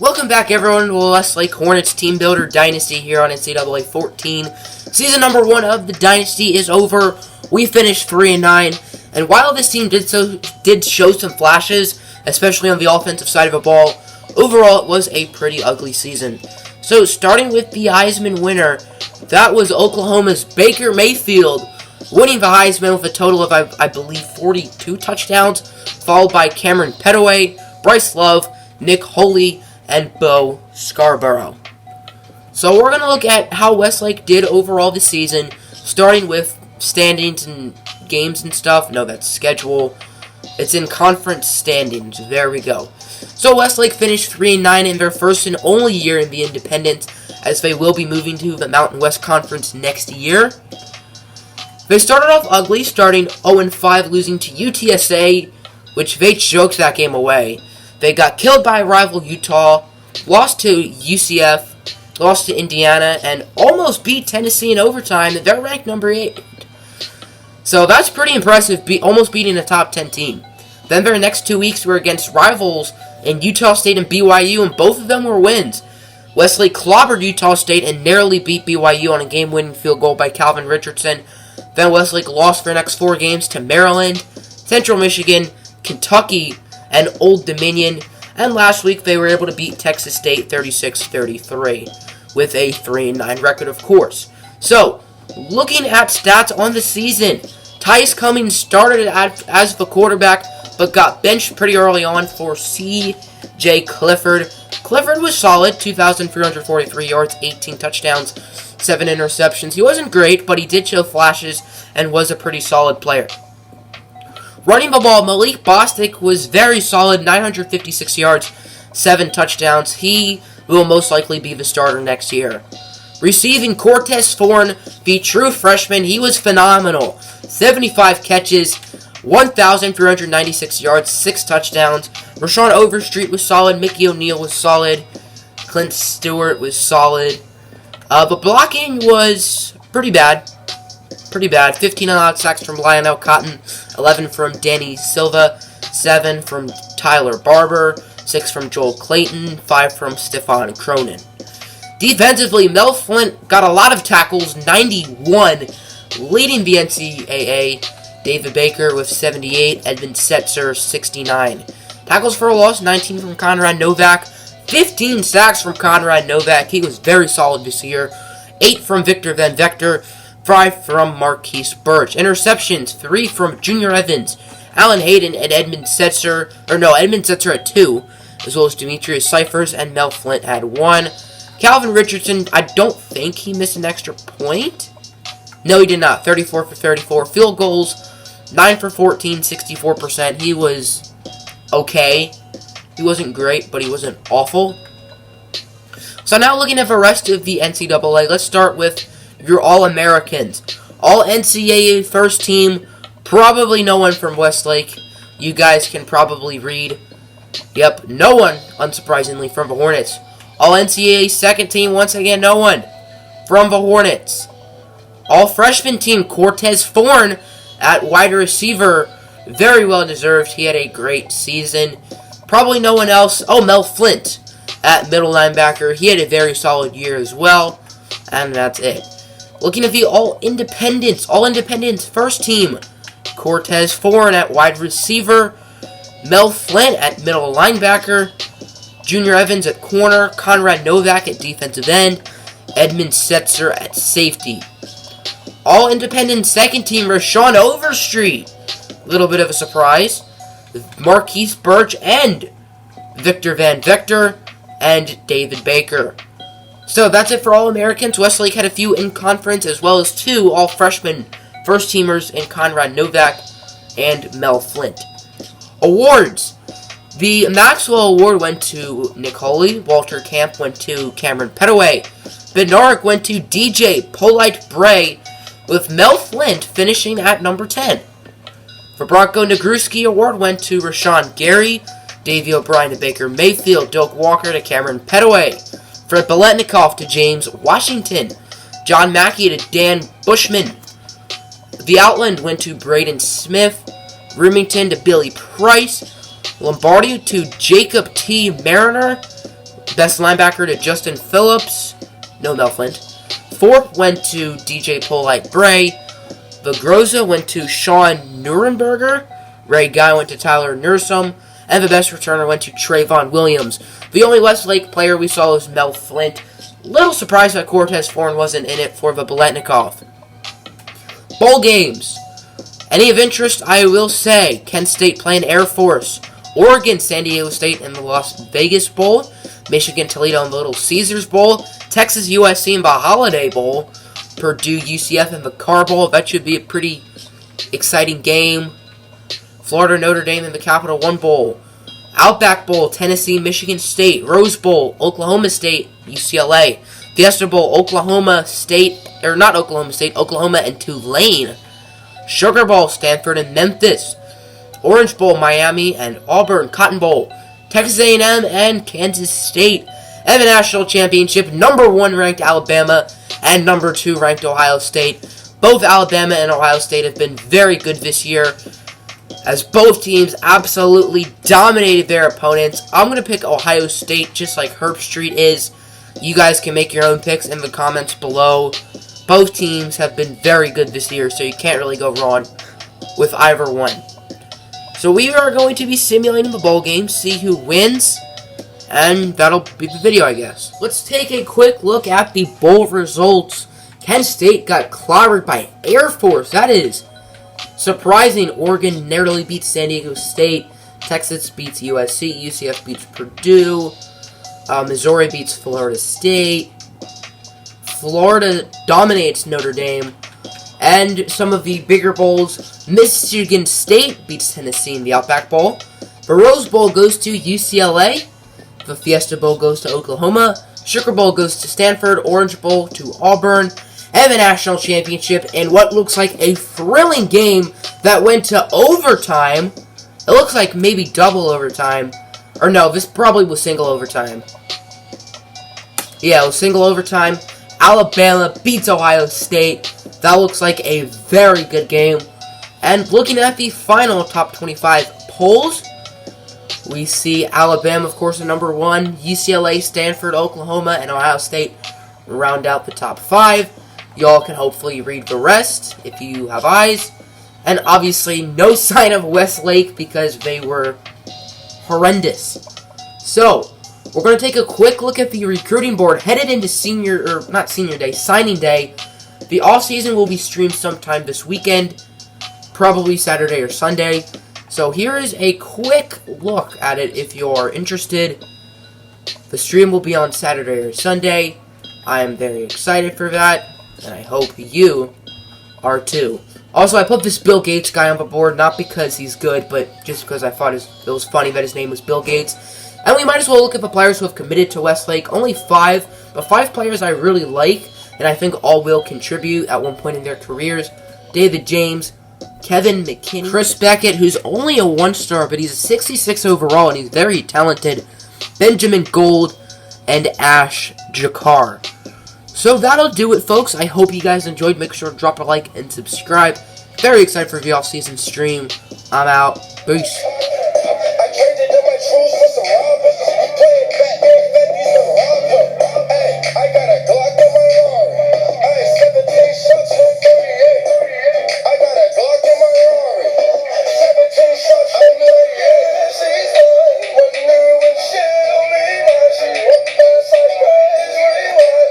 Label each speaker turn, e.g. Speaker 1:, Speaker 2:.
Speaker 1: Welcome back, everyone, to Westlake Hornets Team Builder Dynasty here on NCAA 14. Season number 1 of the Dynasty is over. We finished 3-9, and while this team did show some flashes, especially on the offensive side of the ball, overall it was a pretty ugly season. So, starting with the Heisman winner, that was Oklahoma's Baker Mayfield, winning the Heisman with a total of, I believe, 42 touchdowns, followed by Cameron Petaway, Bryce Love, Nick Holy, and Bo Scarborough. So we're going to look at how Westlake did overall this season, starting with standings and games and stuff. No, that's schedule. It's in conference standings. There we go. So Westlake finished 3-9 in their first and only year in the Independent, as they will be moving to the Mountain West Conference next year. They started off ugly, starting 0-5, losing to UTSA, which they choked that game away. They got killed by rival Utah, lost to UCF, lost to Indiana, and almost beat Tennessee in overtime. They're ranked number 8. So that's pretty impressive, almost beating a top 10 team. Then their next 2 weeks were against rivals in Utah State and BYU, and both of them were wins. Westlake clobbered Utah State and narrowly beat BYU on a game-winning field goal by Calvin Richardson. Then Westlake lost their next 4 games to Maryland, Central Michigan, Kentucky, and Old Dominion, and last week they were able to beat Texas State 36-33 with a 3-9 record, of course. So, looking at stats on the season, Tyus Cummings started as the quarterback, but got benched pretty early on for C.J. Clifford. Clifford was solid, 2,343 yards, 18 touchdowns, 7 interceptions. He wasn't great, but he did show flashes and was a pretty solid player. Running the ball, Malik Bostic was very solid, 956 yards, 7 touchdowns. He will most likely be the starter next year. Receiving, Cortez Thorne, the true freshman, he was phenomenal. 75 catches, 1,396 yards, 6 touchdowns. Rashawn Overstreet was solid, Mickey O'Neal was solid, Clint Stewart was solid. But blocking was pretty bad. 15 allowed sacks from Lionel Cotton, 11 from Danny Silva, 7 from Tyler Barber, 6 from Joel Clayton, 5 from Stephon Cronin. Defensively, Mel Flint got a lot of tackles, 91, leading the NCAA. David Baker with 78, Edmund Setzer, 69. Tackles for a loss, 19 from Conrad Novak, 15 sacks from Conrad Novak. He was very solid this year. 8 from Victor Van Vector, 5 from Marquise Birch. Interceptions, 3 from Junior Evans, Alan Hayden, and Edmund Setzer. Edmund Setzer had 2, as well as Demetrius Cyphers, and Mel Flint had 1. Calvin Richardson, I don't think he missed an extra point. No, he did not. 34 for 34. Field goals, 9 for 14, 64%. He was okay. He wasn't great, but he wasn't awful. So now looking at the rest of the NCAA, let's start with your All-Americans. All-NCAA first team, probably no one from Westlake. You guys can probably read. Yep, no one, unsurprisingly, from the Hornets. All-NCAA second team, once again, no one from the Hornets. All-freshman team, Cortez Thorne at wide receiver. Very well deserved. He had a great season. Probably no one else. Oh, Mel Flint at middle linebacker. He had a very solid year as well. And that's it. Looking at the All-Independents first team, Cortez Thorne at wide receiver, Mel Flint at middle linebacker, Junior Evans at corner, Conrad Novak at defensive end, Edmund Setzer at safety. All-Independent second team, Rashawn Overstreet. A little bit of a surprise. Marquise Birch and Victor Van Vector and David Baker. So that's it for All-Americans. Westlake had a few in conference, as well as 2 all-freshman first-teamers in Conrad Novak and Mel Flint. Awards. The Maxwell Award went to Nick Holy. Walter Camp went to Cameron Petaway. Bednarik went to DJ Polite Bray, with Mel Flint finishing at number 10. The Bronco Nagruski Award went to Rashawn Gary, Davey O'Brien to Baker Mayfield, Doak Walker to Cameron Petaway, Fred Biletnikoff to James Washington, John Mackey to Dan Bushman. The Outland went to Braden Smith, Remington to Billy Price, Lombardi to Jacob T. Mariner, Best linebacker to Justin Phillips. No, Mel Flint. Fourth went to DJ Polite Bray. Vigroza went to Sean Nurenberger. Ray Guy went to Tyler Nursom. And the best returner went to Trayvon Williams. The only Westlake player we saw was Mel Flint. Little surprised that Cortez Foreign wasn't in it for the Biletnikoff. Bowl games. Any of interest, I will say. Kent State playing Air Force. Oregon, San Diego State in the Las Vegas Bowl. Michigan, Toledo in the Little Caesars Bowl. Texas, USC in the Holiday Bowl. Purdue, UCF in the Car Bowl. That should be a pretty exciting game. Florida, Notre Dame in the Capital One Bowl. Outback Bowl, Tennessee, Michigan State. Rose Bowl, Oklahoma State, UCLA. Fiesta Bowl, Oklahoma and Tulane. Sugar Bowl, Stanford and Memphis. Orange Bowl, Miami and Auburn. Cotton Bowl, Texas A&M and Kansas State. And the National Championship, number 1 ranked Alabama and number 2 ranked Ohio State. Both Alabama and Ohio State have been very good this year, as both teams absolutely dominated their opponents. I'm going to pick Ohio State just like Herb Street is. You guys can make your own picks in the comments below. Both teams have been very good this year, so you can't really go wrong with either one. So we are going to be simulating the bowl game, see who wins, and that'll be the video, I guess. Let's take a quick look at the bowl results. Kent State got clobbered by Air Force. That is surprising. Oregon narrowly beats San Diego State. Texas beats USC. UCF beats Purdue. Missouri beats Florida State. Florida dominates Notre Dame. And some of the bigger bowls, Michigan State beats Tennessee in the Outback Bowl. The Rose Bowl goes to UCLA. The Fiesta Bowl goes to Oklahoma. Sugar Bowl goes to Stanford. Orange Bowl to Auburn. And the National Championship in what looks like a thrilling game that went to overtime. It looks like maybe double overtime. Or no, this probably was single overtime. Yeah, it was single overtime. Alabama beats Ohio State. That looks like a very good game. And looking at the final top 25 polls, we see Alabama, of course, at number 1. UCLA, Stanford, Oklahoma, and Ohio State round out the top 5. Y'all can hopefully read the rest if you have eyes. And obviously, no sign of Westlake because they were horrendous. So, we're going to take a quick look at the recruiting board headed into signing day. The offseason will be streamed sometime this weekend, probably Saturday or Sunday. So here is a quick look at it if you're interested. The stream will be on Saturday or Sunday. I am very excited for that, and I hope you are too. Also, I put this Bill Gates guy on the board, not because he's good, but just because I thought it was funny that his name was Bill Gates. And we might as well look at the players who have committed to Westlake. Only 5, but 5 players I really like, and I think all will contribute at one point in their careers. David James, Kevin McKinney, Chris Beckett, who's only a 1-star, but he's a 66 overall, and he's very talented. Benjamin Gold, and Ash Jakar. So that'll do it, folks. I hope you guys enjoyed. Make sure to drop a like and subscribe. Very excited for the off-season stream. I'm out. Peace.